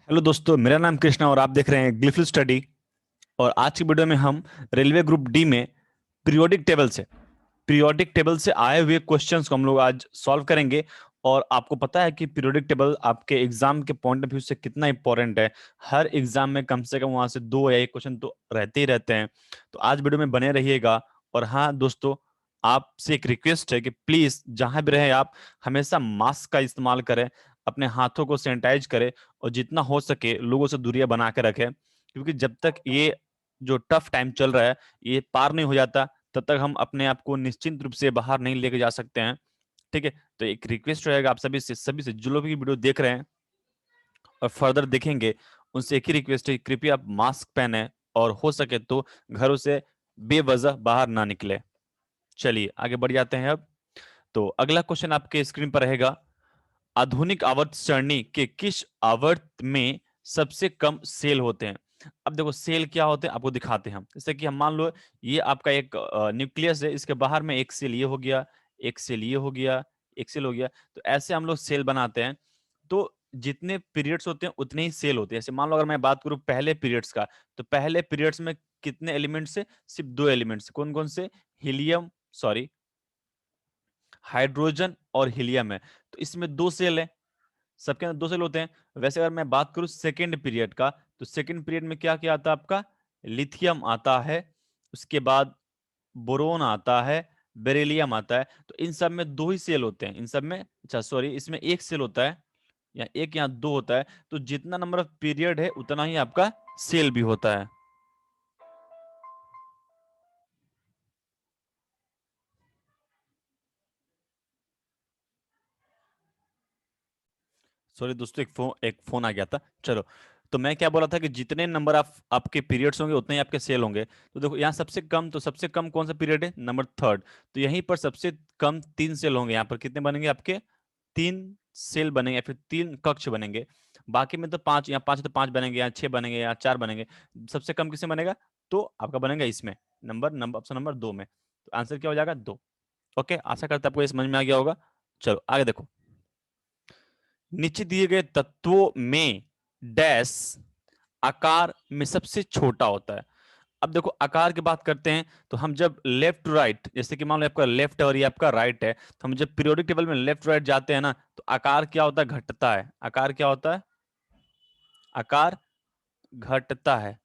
Hello दोस्तों, मेरा नाम कृष्णा और आप देख रहे हैं ग्लिफिल स्टडी। और आज की वीडियो में हम रेलवे ग्रुप डी में पीरियोडिक टेबल से आए हुए क्वेश्चंस को हम लोग आज सॉल्व करेंगे। और आपको पता है कि पीरियोडिक टेबल आपके एग्जाम के पॉइंट ऑफ व्यू से कितना इंपॉर्टेंट है। हर एग्जाम में कम से कम वहां से दो या एक क्वेश्चन तो रहते ही रहते हैं। तो आज वीडियो में बने रहिएगा। और हाँ दोस्तों, आपसे एक रिक्वेस्ट है कि प्लीज जहां भी रहे आप हमेशा मास्क का इस्तेमाल करें, अपने हाथों को सैनिटाइज करें और जितना हो सके लोगों से दूरियां बना के रखें। क्योंकि जब तक ये जो टफ टाइम चल रहा है ये पार नहीं हो जाता, तब तक हम अपने आप को निश्चिंत रूप से बाहर नहीं लेके जा सकते हैं। ठीक है, तो एक रिक्वेस्ट रहेगा आप सभी से जो लोग भी वीडियो देख रहे हैं और फर्दर देखेंगे, उनसे एक ही रिक्वेस्ट है, कृपया आप मास्क पहने और हो सके तो घरों से बेवजह बाहर ना निकले। चलिए आगे बढ़ जाते हैं अब। तो अगला क्वेश्चन आपके स्क्रीन पर रहेगा, आधुनिक आवर्त सारणी के किस आवर्त में सबसे कम सेल होते हैं। अब देखो सेल क्या होते हैं आपको दिखाते हैं हम। जैसे कि हम मान लो ये आपका एक न्यूक्लियस है, इसके बाहर में एक सेल ये हो गया, एक सेल ये हो गया, एक सेल हो गया। तो ऐसे हम लोग सेल बनाते हैं। तो जितने पीरियड्स होते हैं उतने ही सेल होते हैं। जैसे मान लो अगर मैं बात करूं पहले पीरियड्स का, तो पहले पीरियड्स में कितने एलिमेंट्स है? सिर्फ दो एलिमेंट्स। कौन कौन से? हीलियम, सॉरी, हाइड्रोजन और हीलियम है। तो इसमें दो सेल है, सबके अंदर दो सेल होते हैं। वैसे अगर मैं बात करूं सेकेंड पीरियड का, तो सेकेंड पीरियड में क्या क्या आता है आपका? लिथियम आता है, उसके बाद बोरोन आता है, बेरिलियम आता है। तो इन सब में दो ही सेल होते हैं। इन सब में, अच्छा सॉरी, इसमें एक सेल होता है, या एक यहाँ दो होता है। तो जितना नंबर ऑफ पीरियड है उतना ही आपका सेल भी होता है। सॉरी दोस्तों, एक फोन आ गया था। चलो, तो मैं क्या बोला था कि जितने नंबर आपके पीरियड्स होंगे उतने ही आपके सेल होंगे। तो देखो यहाँ सबसे कम, तो सबसे कम कौन सा पीरियड है? Number third. तो यहीं पर सबसे कम तीन सेल होंगे। यहाँ पर कितने बनेंगे आपके? तीन सेल बनेंगे या फिर तीन कक्ष बनेंगे। बाकी में तो पांच, यहाँ पांच है तो पांच बनेंगे, यहाँ छह बनेंगे, यहाँ चार बनेंगे। सबसे कम किसमें बनेगा? तो आपका बनेगा इसमें, नंबर नंबर ऑप्शन नंबर दो में। तो आंसर क्या हो जाएगा? दो। ओके, आशा करता हूं आपको ये समझ में आ गया होगा। चलो आगे देखो, नीचे दिए गए तत्वों में डैश आकार में सबसे छोटा होता है। अब देखो आकार की बात करते हैं, तो हम जब लेफ्ट टू राइट, जैसे कि मान लो आपका लेफ्ट है और ये आपका राइट है, तो हम जब पीरियोडिक टेबल में लेफ्ट राइट जाते हैं ना, तो आकार क्या होता है? घटता है। आकार क्या होता है? आकार घटता है।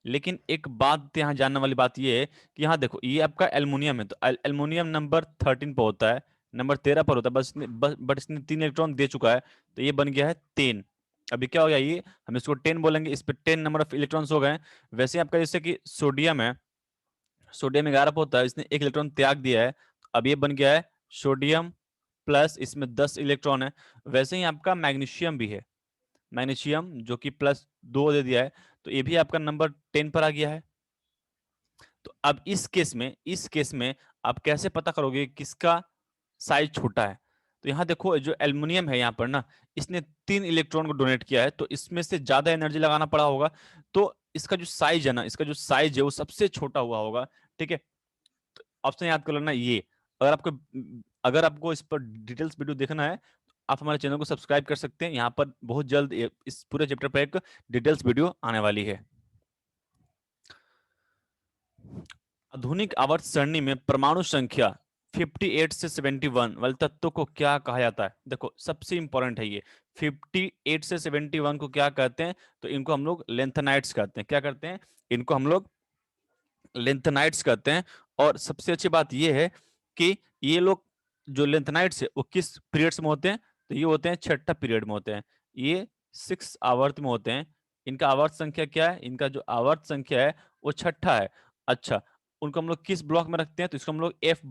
लेकिन एक बात यहाँ जानने वाली बात ये है कि यहाँ देखो ये आपका एल्युमिनियम है, तो एल्युमिनियम नंबर 13 पर होता है, नंबर 13 पर होता है। बट इसने तीन इलेक्ट्रॉन दे चुका है, तो ये बन गया है 10। अभी क्या हो गया? ये हम इसको 10 बोलेंगे, इस पे 10 नंबर ऑफ इलेक्ट्रॉन्स हो गए। वैसे ही आपका जैसे कि सोडियम है, सोडियम 11 पर होता है, इसने एक इलेक्ट्रॉन त्याग दिया है। अब ये बन गया है सोडियम प्लस, इसमें 10 इलेक्ट्रॉन है। वैसे ही आपका मैग्नीशियम भी है, मैग्नीशियम जो कि प्लस दो दे दिया है, तो ये भी आपका नंबर 10 पर आ गया है। तो अब इस केस में आप कैसे पता करोगे किसका साइज छोटा है? तो यहाँ देखो जो एल्युमिनियम है यहाँ पर ना, इसने तीन इलेक्ट्रॉन को डोनेट किया है, तो इसमें से ज्यादा एनर्जी लगाना पड़ा होगा। तो इसका जो साइज है ना, इसका जो साइज है वो सबसे छोटा हुआ होगा। ठीक है, ऑप्शन याद कर लेना ये। अगर आपको अगर आपको इस पर डिटेल्स वीडियो देखना है, आप हमारे चैनल को सब्सक्राइब कर सकते हैं। यहाँ पर बहुत जल्द इस पूरे चैप्टर पर एक डिटेल्स वीडियो आने वाली है। आधुनिक आवर्त सारणी में परमाणु संख्या 58 से 71 वाले तत्व को क्या कहा जाता है? देखो सबसे इंपॉर्टेंट है ये। 58 से 71 को क्या कहते हैं? तो इनको हम लोग लेंथेनाइड्स कहते हैं। क्या करते हैं? इनको हम लोग लेंथेनाइड्स कहते हैं। और सबसे अच्छी बात ये है कि ये लोग जो लेंथेनाइड्स है वो किस पीरियड्स में होते हैं? तो ये होते हैं छठा पीरियड में होते हैं। ये 6 आवर्त में होते हैं। इनका आवर्त संख्या क्या है? इनका जो आवर्त संख्या है वो छठा है। अच्छा, उनको हम लोग किस ब्लॉक में रखते हैं? तो इसको हम लोग एफ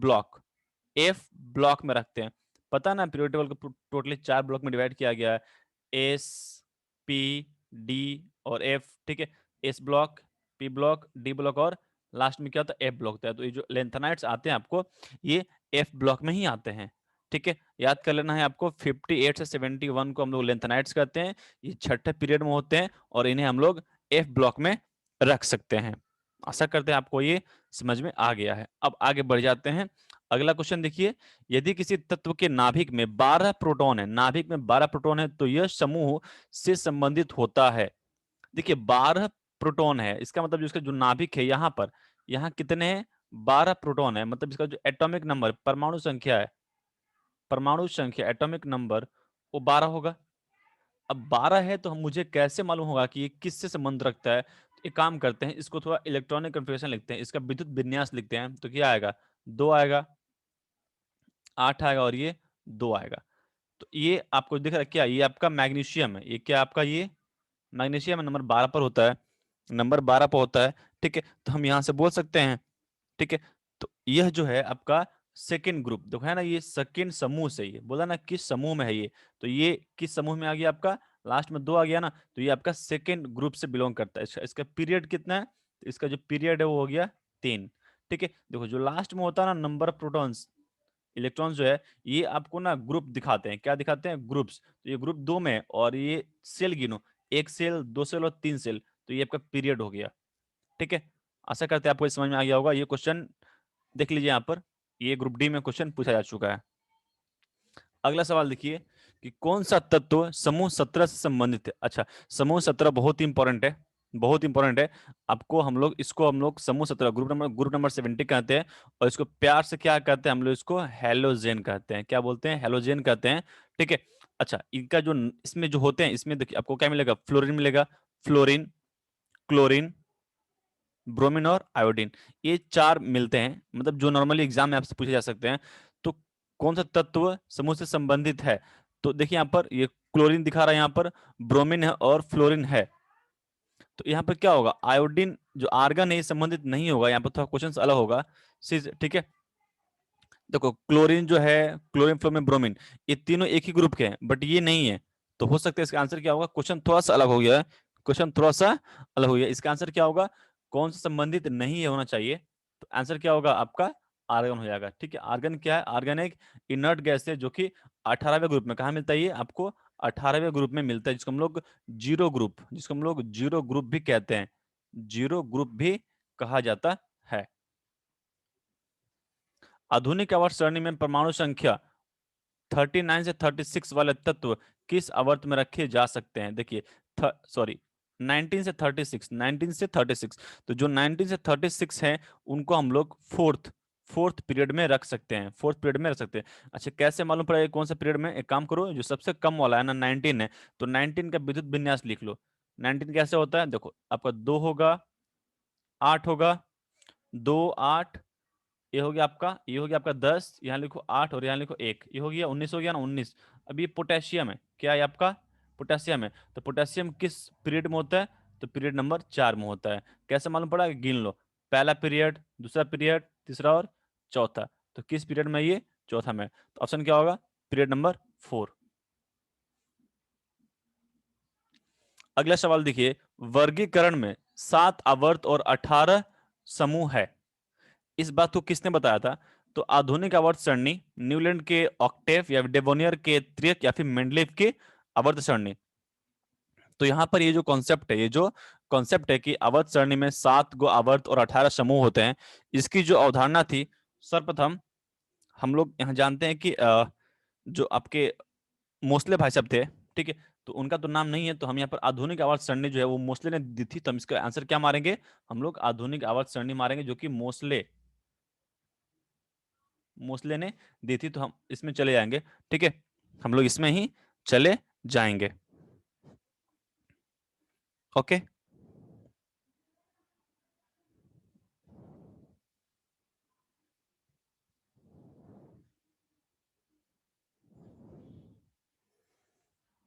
ब्लॉक में रखते हैं। पता है ना, पीरियोडिक टेबल को टोटली चार ब्लॉक में डिवाइड किया गया है, एस, पी, डी और एफ। ठीक है, S block, P block, D block और लास्ट में क्या होता है? एफ ब्लॉक होता है। तो ये जो लेंथेनाइड्स आते हैं आपको, ये एफ ब्लॉक में ही आते हैं। ठीक है, याद कर लेना है आपको, 58 से 71 को हम लोग लेंथेनाइड्स कहते हैं। ये छठे पीरियड में होते हैं और इन्हें हम लोग एफ ब्लॉक में रख सकते हैं। आशा करते हैं आपको ये समझ में आ गया है। अब आगे बढ़ जाते हैं अगला क्वेश्चन देखिए, यदि किसी तत्व के नाभिक में 12 प्रोटॉन है, नाभिक में 12 प्रोटॉन है, तो यह समूह से संबंधित होता है। देखिए 12 प्रोटॉन है, इसका मतलब जो इसका जो नाभिक है यहाँ पर, यहाँ कितने हैं? 12 प्रोटॉन है, मतलब इसका जो एटॉमिक नंबर, परमाणु संख्या है, परमाणु संख्या एटॉमिक नंबर, वो 12 होगा। अब 12 है तो हम मुझे कैसे मालूम होगा कि ये किससे संबंध रखता है? तो एक काम करते हैं, इसको थोड़ा इलेक्ट्रॉनिक कन्फिग्रेशन लिखते हैं, इसका विद्युत विन्यास लिखते हैं, तो क्या आएगा? 2 आएगा, 8 आएगा और ये 2 आएगा। तो ये आपको दिख रहा है क्या? ये आपका मैग्नीशियम है। ये क्या आपका? ये मैग्नीशियम नंबर 12 पर होता है, नंबर 12 पर होता है। ठीक है, तो हम यहाँ से बोल सकते हैं, ठीक है, तो यह जो है आपका सेकेंड ग्रुप, देखो है ना, ये सेकेंड समूह से, ये बोला ना किस समूह में है ये, तो ये किस समूह में आ गया आपका? लास्ट में 2 आ गया ना, तो ये आपका सेकेंड ग्रुप से बिलोंग करता है। इसका पीरियड कितना है? तो इसका जो पीरियड है वो हो गया 3। ठीक है, देखो जो लास्ट में होता है ना, नंबर ऑफ प्रोटॉन्स, इलेक्ट्रॉन्स जो है, ये आपको ना ग्रुप दिखाते हैं। क्या दिखाते हैं? ग्रुप्स। तो ये ग्रुप 2 में है, और ये सेल गिनो, 1 सेल, 2 सेल और 3 सेल, तो ये आपका पीरियड हो गया। ठीक है, आशा करते हैं आपको ये समझ में आ गया होगा। ये क्वेश्चन देख लीजिए यहाँ पर, ये ग्रुप डी में क्वेश्चन पूछा जा चुका है। अगला सवाल देखिए कि कौन सा तत्व समूह 17 से संबंधित है? अच्छा, समूह 17 बहुत ही इंपॉर्टेंट है, बहुत इंपॉर्टेंट है। आपको हम लोग इसको हम लोग समूह 17 ग्रुप नंबर 70 कहते हैं, और इसको प्यार से क्या कहते हैं? हम लोग इसको हेलोजेन कहते हैं। क्या बोलते हैं? हेलोजेन कहते हैं। ठीक है, अच्छा, इनका जो इसमें जो होते हैं, इसमें देखिए आपको क्या मिलेगा? फ्लोरीन मिलेगा, फ्लोरीन, क्लोरीन, ब्रोमीन और आयोडीन, ये 4 मिलते हैं, मतलब जो नॉर्मली एग्जाम में आपसे पूछे जा सकते हैं। तो कौन सा तत्व समूह से संबंधित है? तो देखिए यहाँ पर ये क्लोरीन दिखा रहा है, यहाँ पर ब्रोमीन है और फ्लोरीन है। तो यहाँ पर क्या होगा? आयोडीन जो आर्गन है ये संबंधित नहीं होगा, यहाँ पर थोड़ा क्वेश्चन अलग होगा। ठीक है, देखो क्लोरीन जो है, क्लोरीन, फ्लोरीन, ब्रोमीन, ये तीनों एक ही ग्रुप के हैं, बट ये नहीं है। तो हो सकता है इसका आंसर क्या होगा? क्वेश्चन थोड़ा सा अलग हो गया है, क्वेश्चन थोड़ा सा अलग हो गया। इसका आंसर क्या होगा? कौन सा संबंधित नहीं है होना चाहिए, तो आंसर क्या होगा आपका? आर्गन हो जाएगा। ठीक है, आर्गन क्या है? आर्गन एक इनर्ट गैस है, जो कि 18वें ग्रुप में, कहाँ मिलता है ये आपको? 18वें ग्रुप में मिलता है, जिसको हम लोग जीरो ग्रुप, जिसको हम लोग जीरो ग्रुप भी कहते हैं, जीरो ग्रुप भी कहा जाता है। आधुनिक आवर्त सरणी में परमाणु संख्या 39 से 36 वाले तत्व किस आवर्त में रखे जा सकते हैं? देखिए, सॉरी, 19 से 36, 19 से 36, तो जो 19 से 36 हैं, उनको हम लोग फोर्थ पीरियड में रख सकते हैं, फोर्थ पीरियड में रख सकते हैं। अच्छा, कैसे मालूम पड़ेगा कौन सा पीरियड में? एक काम करो, जो सबसे कम वाला है ना, 19 है, तो 19 का विद्युत विन्यास लिख लो। 19 कैसे होता है? देखो आपका 2 होगा, 8 होगा, 2, 8, ये हो गया आपका, ये हो गया आपका 10, यहाँ लिखो 8 और यहाँ लिखो 1, ये हो गया 19, हो गया ना 19। अब ये पोटेशियम है, क्या है आपका? पोटेशियम है। तो पोटेशियम किस पीरियड में होता है? तो पीरियड नंबर 4 में होता है। कैसे मालूम पड़ा? गिन लो, पहला पीरियड, दूसरा पीरियड, तीसरा और चौथा। तो किस पीरियड में? ये चौथा में। तो ऑप्शन क्या होगा? Period number 4। अगला सवाल देखिए, वर्गीकरण में 7 आवर्त और 18 समूह है, इस बात को किसने बताया था? तो आधुनिक आवर्त सरणी, न्यूलैंड के ऑक्टेव या डेवोनियर के त्रिक, या फिर मेंडलीव के आवर्त सरणी। तो यहाँ पर ये जो कॉन्सेप्ट है, ये जो कॉन्सेप्ट है कि आवर्त सरणी में 7 गो आवर्त और 18 समूह होते हैं, इसकी जो अवधारणा थी, सर्वप्रथम हम लोग यहाँ जानते हैं कि जो आपके मोस्ले भाई साहब थे, ठीक है, तो उनका तो नाम नहीं है, तो हम यहाँ पर आधुनिक आवर्त सरणी जो है वो मोस्ले ने दी थी, तो हम इसका आंसर क्या मारेंगे? हम लोग आधुनिक आवर्त सरणी मारेंगे, जो कि मोस्ले मोस्ले ने दी थी, तो हम इसमें चले जाएंगे। ठीक है, हम लोग इसमें ही चले जाएंगे। ओके,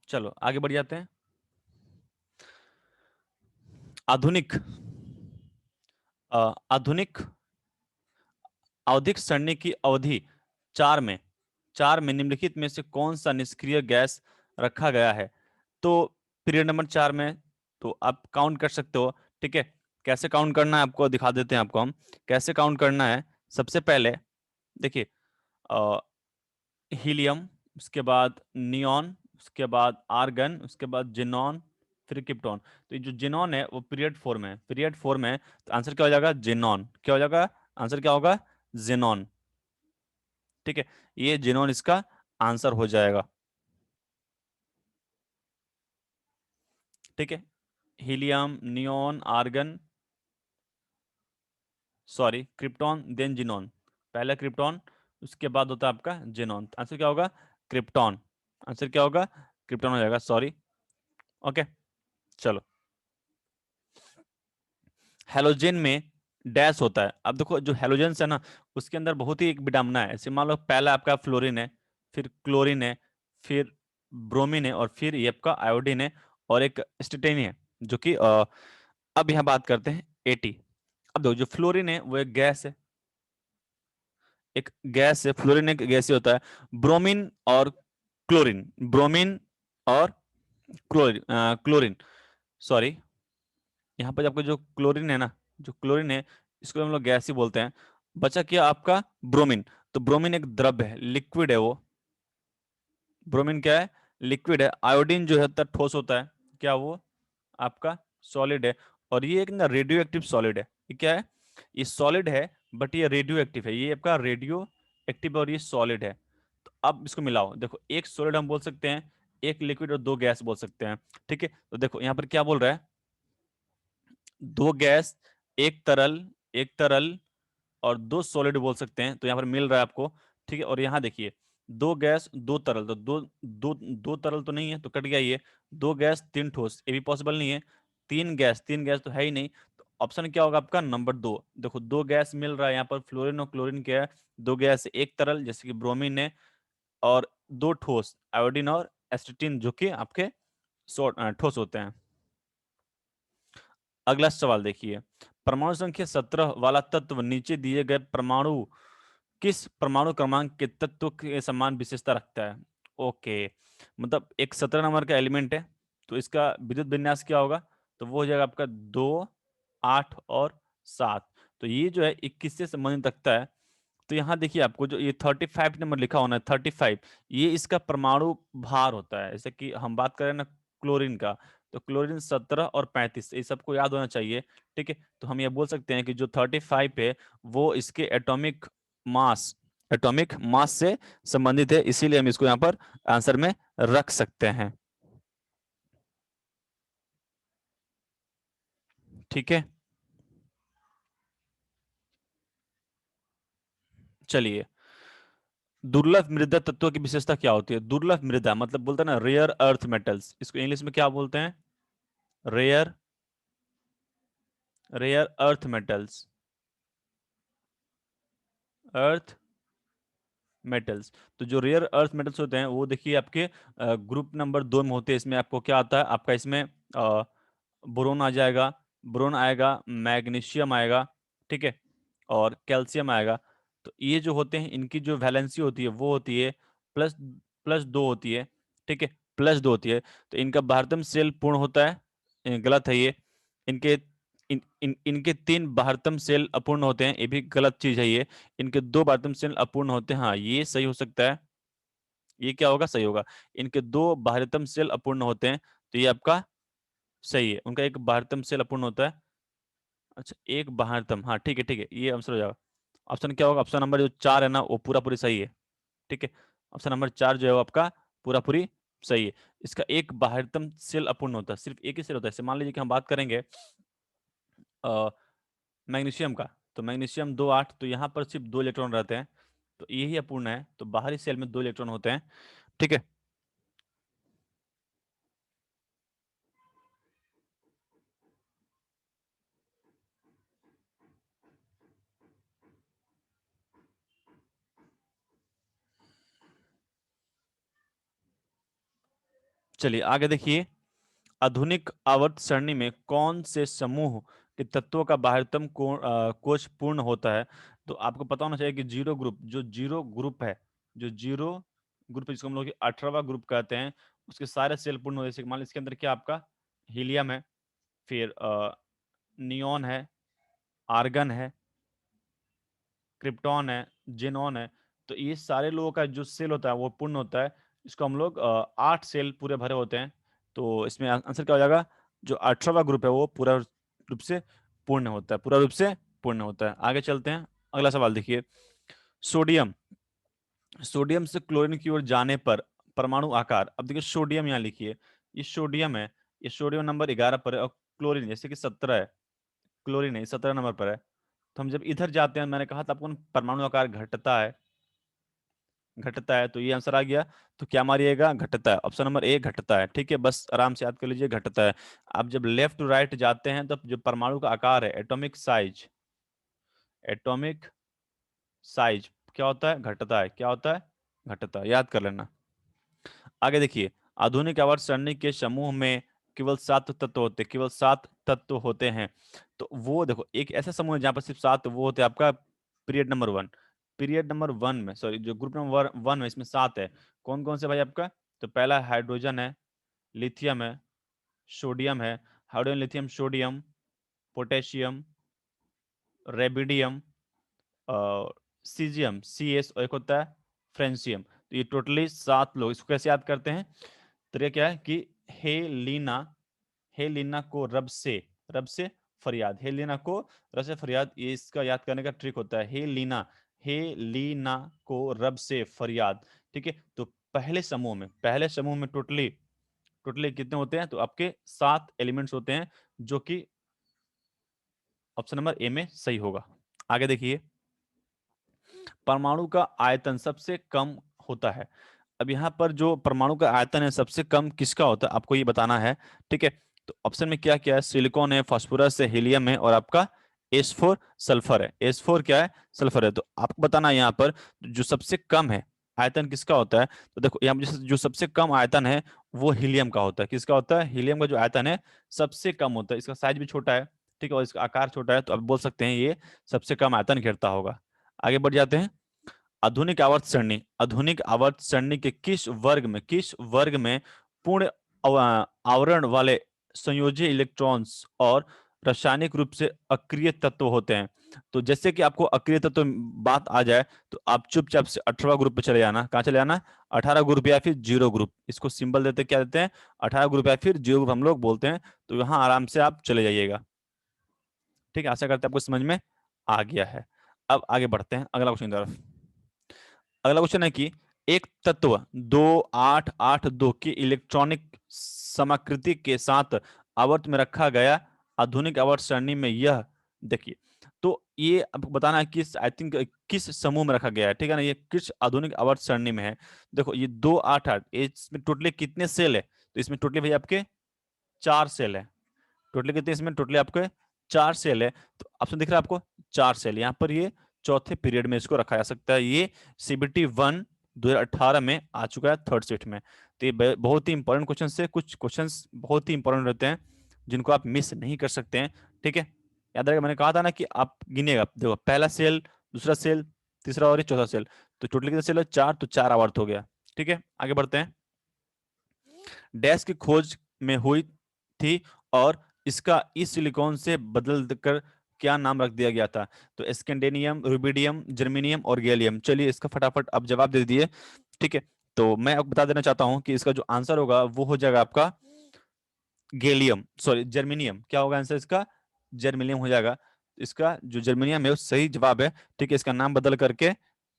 चलो आगे बढ़ जाते हैं। आधुनिक आधुनिक आवधिक सरणी की अवधि 4 में, 4 में निम्नलिखित में से कौन सा निष्क्रिय गैस रखा गया है? तो पीरियड नंबर 4 में, तो आप काउंट कर सकते हो। ठीक है, कैसे काउंट करना है आपको दिखा देते हैं, आपको हम कैसे काउंट करना है। सबसे पहले देखिए, हीलियम, उसके बाद नियॉन, उसके बाद आर्गन, उसके बाद जिनॉन, फिर क्रिप्टॉन। तो ये जो जिनॉन है वो पीरियड 4 में है, पीरियड 4 में है, तो आंसर क्या हो जाएगा? जिनॉन। क्या हो जाएगा? आंसर क्या होगा? जिनॉन। ठीक है, ये जिनोन इसका आंसर हो जाएगा। ठीक है, helium, neon, argon, sorry krypton then xenon. पहला क्रिप्टॉन, उसके बाद होता है आपका जिनोन। आंसर क्या होगा? क्रिप्टॉन। आंसर क्या होगा? क्रिप्टॉन हो जाएगा, सॉरी। ओके, चलो। हेलोजन में डैश होता है। अब देखो जो हेलोजेंस है ना, उसके अंदर बहुत ही एक विडंबना है। ऐसे मान लो पहला आपका फ्लोरीन है, फिर क्लोरीन है, फिर ब्रोमीन है, और फिर ये आपका आयोडीन है, और एक स्टेटिन है, जो कि अब यहाँ बात करते हैं एटी। अब देखो जो फ्लोरीन है वो एक गैस है, एक गैस है, फ्लोरीन एक गैस ही होता है। ब्रोमीन और क्लोरीन, ब्रोमीन और क्लोरीन, क्लोरीन, सॉरी, यहाँ पर आपका जो क्लोरीन है ना, जो क्लोरीन है, इसको हम लोग गैस ही बोलते हैं। बचा क्या आपका? ब्रोमीन। तो ब्रोमीन एक द्रव्य है, लिक्विड है वो। ब्रोमीन क्या है? लिक्विड है। आयोडीन जो है तो ठोस होता है, क्या वो आपका सॉलिड है। और ये एक ना रेडियो एक्टिव सॉलिड है। ये क्या है? ये सॉलिड है, बट ये रेडियो एक्टिव है। ये आपका रेडियो एक्टिव और ये सॉलिड है। तो अब इसको मिलाओ, देखो एक सॉलिड हम बोल सकते हैं, एक लिक्विड और दो गैस बोल सकते हैं। ठीक है, तो देखो यहाँ पर क्या बोल रहा है? दो गैस, एक तरल, एक तरल और दो सॉलिड बोल सकते हैं। तो यहाँ पर मिल रहा है आपको। ठीक है, और यहाँ देखिए, दो गैस दो तरल, तो दो दो दो तरल तो नहीं है, तो कट गया ये। दो गैस तीन ठोस, ये भी पॉसिबल नहीं है। तीन गैस तो है ही नहीं। तो ऑप्शन क्या होगा आपका? नंबर दो। देखो दो गैस मिल रहा है यहाँ पर, फ्लोरीन और क्लोरीन क्या है? दो गैस, एक तरल जैसे कि ब्रोमीन है, और दो ठोस, आयोडीन और एस्टेटिन, जो कि आपके ठोस होते हैं। अगला सवाल देखिए, परमाणु संख्या 17 वाला तत्व नीचे दिए गए परमाणु किस परमाणु क्रमांक के तत्व के समान विशेषता रखता है? ओके, मतलब एक 17 नंबर का एलिमेंट है, तो इसका विद्युत विन्यास क्या होगा? तो वो हो जाएगा आपका 2, 8 और 7। तो ये जो है 21 से संबंधित रखता है। तो यहाँ देखिए, आपको जो ये 35 नंबर लिखा होना है, 35, ये इसका परमाणु भार होता है। जैसे कि हम बात करें ना क्लोरीन का, तो क्लोरीन 17 और 35, ये सबको याद होना चाहिए। ठीक है, तो हम ये बोल सकते हैं कि जो 35 है, वो इसके एटॉमिक मास से संबंधित है, इसीलिए हम इसको यहाँ पर आंसर में रख सकते हैं। ठीक है, चलिए। दुर्लभ मृदा तत्व की विशेषता क्या होती है? दुर्लभ मृदा मतलब बोलते हैं ना रेयर अर्थ मेटल्स, इसको इंग्लिश में क्या बोलते हैं? Rare rare earth metals, earth metals. तो जो रेयर अर्थ मेटल्स होते हैं वो देखिए आपके ग्रुप नंबर 2 में होते हैं। इसमें आपको क्या आता है? आपका इसमें बोरोन आ जाएगा, बोरोन आएगा, मैग्नीशियम आएगा, ठीक है, और कैल्शियम आएगा। तो ये जो होते हैं, इनकी जो वैलेंसी होती है वो होती है प्लस प्लस दो होती है। ठीक है, प्लस दो होती है। तो इनका बाहरतम शेल पूर्ण होता है, गलत है ये। इनके इनके तीन बाहरतम सेल अपूर्ण होते हैं, ये भी गलत चीज है ये। इनके दो बाहरतम सेल अपूर्ण होते हैं, हाँ ये सही हो सकता है। ये क्या होगा? सही होगा। इनके दो बाहरतम सेल अपूर्ण होते हैं, तो ये आपका सही है। उनका एक बाहरतम सेल अपूर्ण होता है। अच्छा, एक बाहरतम, हाँ ठीक है ठीक है, ये आंसर हो जाएगा। ऑप्शन क्या होगा? ऑप्शन नंबर जो 4 है ना, वो पूरा पूरी सही है। ठीक है, ऑप्शन नंबर 4 जो है वो आपका पूरा पूरी सही है। इसका एक बाहरतम सेल अपूर्ण होता है, सिर्फ एक ही सेल होता है। जैसे मान लीजिए कि हम बात करेंगे मैग्नीशियम का, तो मैग्नीशियम 2, 8, तो यहाँ पर सिर्फ दो इलेक्ट्रॉन रहते हैं, तो यही अपूर्ण है। तो बाहरी सेल में दो इलेक्ट्रॉन होते हैं। ठीक है, चलिए आगे देखिए। आधुनिक आवर्त सारणी में कौन से समूह के तत्वों का बाह्यतम कोश पूर्ण होता है? तो आपको पता होना चाहिए कि जीरो ग्रुप, जो जीरो ग्रुप है, जो जीरो ग्रुप जिसको हम लोग 18वां ग्रुप कहते हैं, उसके सारे सेल पूर्ण होते हैं। जैसे मान लीजिए इसके अंदर क्या आपका हीलियम है, फिर नियोन है, आर्गन है, क्रिप्टॉन है, जेनॉन है। तो ये सारे लोगों का जो सेल होता है वो पूर्ण होता है। इसको हम लोग 8 सेल पूरे भरे होते हैं। तो इसमें आंसर क्या हो जाएगा? जो 18वां ग्रुप है वो पूरा रूप से पूर्ण होता है, पूरा रूप से पूर्ण होता है। आगे चलते हैं, अगला सवाल देखिए। सोडियम सोडियम से क्लोरीन की ओर जाने पर परमाणु आकार, अब देखिए सोडियम यहाँ लिखिए, ये सोडियम है, ये सोडियम नंबर 11 पर है, और क्लोरीन जैसे कि 17 है, क्लोरीन है 17 नंबर पर है। तो हम जब इधर जाते हैं, मैंने कहा था आपको परमाणु आकार घटता है, घटता है, तो ये आंसर आ गया। तो क्या मारिएगा, घटता है, ऑप्शन नंबर ए घटता है। ठीक है, बस आराम से याद कर लीजिए, घटता है। आप जब लेफ्ट टू राइट जाते हैं, तब जो परमाणु का आकार है, एटॉमिक साइज, एटॉमिक साइज क्या होता है, घटता है, क्या होता है, घटता है, याद कर लेना। आगे देखिए, आधुनिक आवर्त सारणी के समूह में केवल 7 तत्व होते हैं, केवल 7 तत्व होते हैं। तो वो देखो, एक ऐसा समूह है जहां पर सिर्फ 7 वो होते हैं, आपका पीरियड नंबर 1, पीरियड नंबर 1 में, सॉरी जो ग्रुप नंबर 1 में, इसमें 7 है। कौन कौन से भाई आपका, तो पहला हाइड्रोजन है, लिथियम है, सोडियम है, hydrogen lithium sodium, potassium, rubidium, caesium C S, और एक होता है फ्रेंसियम। तो ये टोटली 7 लोग, इसको कैसे याद करते हैं, तो ये क्या है कि हेलिना, हेलिना को रब से फरियाद, हेलिना को रब से फरियाद, ये इसका याद करने का ट्रिक होता है, हेलिना, हेलिना को रब से फरियाद। ठीक है, तो पहले समूह में टोटली टोटली कितने होते हैं, तो आपके 7 एलिमेंट्स होते हैं, जो कि ऑप्शन नंबर ए में सही होगा। आगे देखिए, परमाणु का आयतन सबसे कम होता है। अब यहाँ पर जो परमाणु का आयतन है सबसे कम किसका होता है, आपको ये बताना है। ठीक है, तो ऑप्शन में क्या क्या है, सिलिकॉन है, फास्फोरस है, हीलियम है, और आपका एस 4 सल्फर है। एस 4 क्या है, सल्फर है। तो आपको बताना है यहाँ पर जो सबसे कम है आयतन किसका होता है, तो देखो यहाँ पर जो सबसे कम आयतन है वो हीलियम का होता है। किसका होता है, हीलियम का जो आयतन है सबसे कम होता है, इसका साइज भी छोटा है। ठीक है, और इसका आकार छोटा है, तो आप बोल सकते हैं ये सबसे कम आयतन घेरता होगा। आगे बढ़ जाते हैं, आधुनिक आवर्त सारणी के किस वर्ग में पूर्ण आवरण वाले संयोजी इलेक्ट्रॉन्स और रासायनिक रूप से अक्रिय तत्व होते हैं। तो जैसे कि आपको अक्रिय तत्व बात आ जाए, तो आप चुपचाप से 18वां ग्रुप पे चले जाना। कहाँ चले जाना, 18 ग्रुप या फिर जीरो ग्रुप, इसको सिंबल देते क्या देते हैं, 18 ग्रुप या फिर जीरो ग्रुप हम लोग बोलते हैं। तो यहाँ आराम से आप चले जाइएगा। ठीक है, आशा करते हैं आपको समझ में आ गया है। अब आगे बढ़ते हैं अगला क्वेश्चन की तरफ। अगला क्वेश्चन है कि एक तत्व 2882 की इलेक्ट्रॉनिक समाकृति के साथ आवर्त में रखा गया आधुनिक आवर्त सारणी में, यह देखिए, तो ये आपको बताना है किस, आई थिंक किस समूह में रखा गया है। ठीक है ना, ये किस आधुनिक आवर्त सारणी में है। देखो ये 288, इसमें टोटली कितने सेल है, तो इसमें टोटली भाई आपके 4 सेल है। टोटली कितने, इसमें टोटली आपके 4 सेल है। तो ऑप्शन दिख रहा है आपको, 4 सेल, यहाँ पर ये चौथे पीरियड में इसको रखा जा सकता है। ये CBT 1 2018 में आ चुका है, थर्ड शिफ्ट में। तो ये बहुत ही इंपॉर्टेंट क्वेश्चन है, कुछ क्वेश्चंस बहुत ही इंपॉर्टेंट रहते हैं जिनको आप मिस नहीं कर सकते हैं। ठीक है, याद रखिएगा, मैंने कहा था ना कि आप गिनिएगा, देखो पहला सेल, दूसरा सेल, तीसरा और ये चौथा सेल। तो टोटल कितने सेल है, 4, तो 4 आवर्त हो गया। ठीक है, आगे बढ़ते हैं। डैश की खोज में हुई थी और इसका इस सिलिकॉन से बदल कर क्या नाम रख दिया गया था, तो स्कैंडेनियम, रुबिडियम, जर्मेनियम और गैलियम। चलिए इसका फटाफट आप जवाब दे दिए। ठीक है, तो मैं आपको बता देना चाहता हूं कि इसका जो आंसर होगा वो हो जाएगा आपका गैलियम, सॉरी जर्मेनियम। क्या होगा आंसर इसका, जर्मेनियम हो जाएगा। इसका जो जर्मेनियम है वो सही जवाब है। ठीक है, इसका नाम बदल करके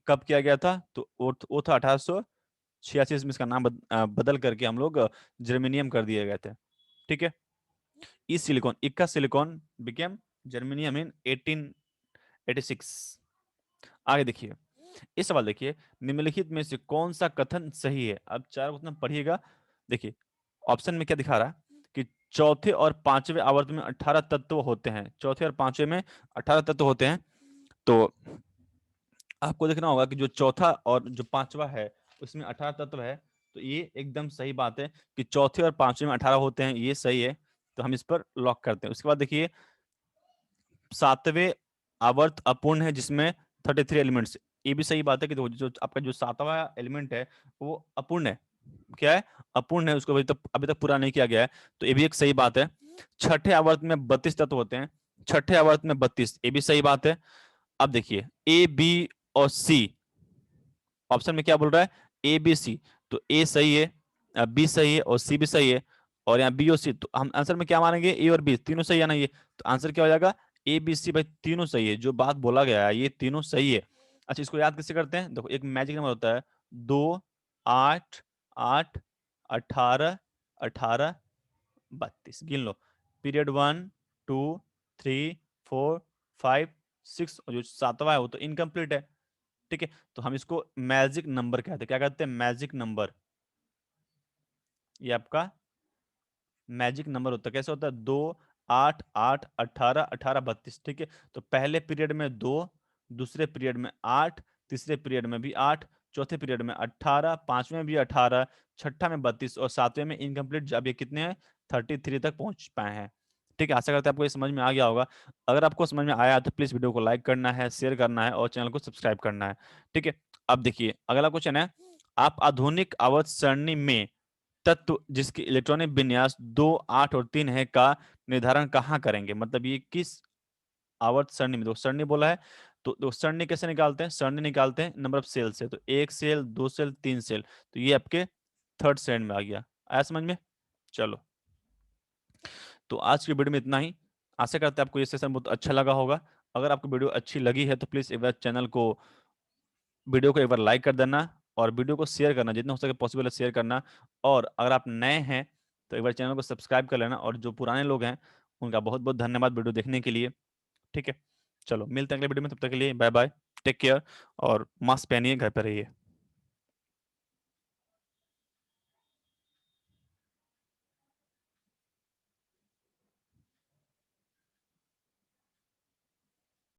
कब किया गया था, तो वो था 1886 में, इसका नाम बदल करके हम लोग जर्मेनियम कर दिए गए थे। ठीक है, इस सिलिकॉन, इक्का सिलिकॉन बिकेम जर्मेनियम इन 1886। आगे देखिए, इस सवाल देखिए, निम्नलिखित में से कौन सा कथन सही है। अब चार क्वेश्चन पढ़िएगा। देखिए ऑप्शन में क्या दिखा रहा है कि चौथे और पांचवें आवर्त में 18 तत्व होते हैं, चौथे और पांचवें में 18 तत्व होते हैं। तो आपको देखना होगा कि जो चौथा और जो पांचवा है उसमें 18 तत्व है। तो ये एकदम सही बात है कि चौथे और पांचवें में 18 होते हैं, ये सही है। तो हम इस पर लॉक करते हैं। उसके बाद देखिए, सातवें आवर्त अपूर्ण है जिसमें 33 एलिमेंट्स, ये भी सही बात है कि जो आपका जो सातवां एलिमेंट है वो अपूर्ण है। क्या है, अपूर्ण है, उसको अभी तक पूरा नहीं किया गया है। तो ये भी एक सही बात है। छठे आवर्त में 32 तत्व होते हैं, छठे आवर्त में 32, ये भी सही बात है। अब देखिए A, B और C, ऑप्शन में क्या बोल रहा है, A, B, C। तो ए सही है, बी सही है और सी भी सही है, और यहाँ बी और सी, तो हम आंसर में क्या मानेंगे, ए और बी तीनों सही है ना ये। तो आंसर क्या हो जाएगा, A, B, C भाई तीनों सही है, जो बात बोला गया है ये तीनों सही है। अच्छा, इसको याद कैसे करते हैं? देखो, एक मैजिक नंबर होता है 2, 8, 8, 18, 18, 32। गिन लो। पीरियड 1, 2, 3, 4, 5, 6, और जो सातवां है वो तो इनकम्प्लीट है। ठीक है, तो हम इसको मैजिक नंबर कहते हैं। क्या कहते हैं? Magic number. ये आपका मैजिक नंबर होता है। कैसे होता है? 2, 8, 8, 18, 18, 32। ठीक है, तो पहले पीरियड में 2, दूसरे पीरियड में 8, तीसरे पीरियड में भी 8, चौथे पीरियड में 18, पांचवें में भी 18, छठा में 32 और सातवें में इनकम्प्लीट। अब ये कितने हैं? 33 तक पहुंच पाए हैं। ठीक है, आशा करते हैं आपको ये समझ में आ गया होगा। अगर आपको समझ में आया तो प्लीज वीडियो को लाइक करना है, शेयर करना है और चैनल को सब्सक्राइब करना है। ठीक है, अब देखिए अगला क्वेश्चन है, आप आधुनिक आवर्त सरणी में तत्व जिसकी इलेक्ट्रॉनिक विन्यास 2, 8 और 3 है का निर्धारण कहाँ करेंगे? मतलब ये किस आवर्त सरणी में? तो सरणी बोला है, तो सरणी कैसे निकालते हैं? सरणी निकालते हैं नंबर ऑफ सेल से। तो एक सेल, दो सेल, तीन सेल, तो ये आपके थर्ड सेल में आ गया। आया समझ में? चलो, तो आज की वीडियो में इतना ही। आशा करते हैं आपको ये सेशन बहुत अच्छा लगा होगा। अगर आपको वीडियो अच्छी लगी है तो प्लीज एक बार चैनल को, वीडियो को एक बार लाइक कर देना और वीडियो को शेयर करना, जितना हो सके पॉसिबल है शेयर करना। और अगर आप नए हैं तो एक बार चैनल को सब्सक्राइब कर लेना, और जो पुराने लोग हैं उनका बहुत बहुत धन्यवाद वीडियो देखने के लिए। ठीक है, चलो मिलते हैं अगले वीडियो में, तब तक के लिए बाय बाय, टेक केयर और मास्क पहनिए, घर पर रहिए।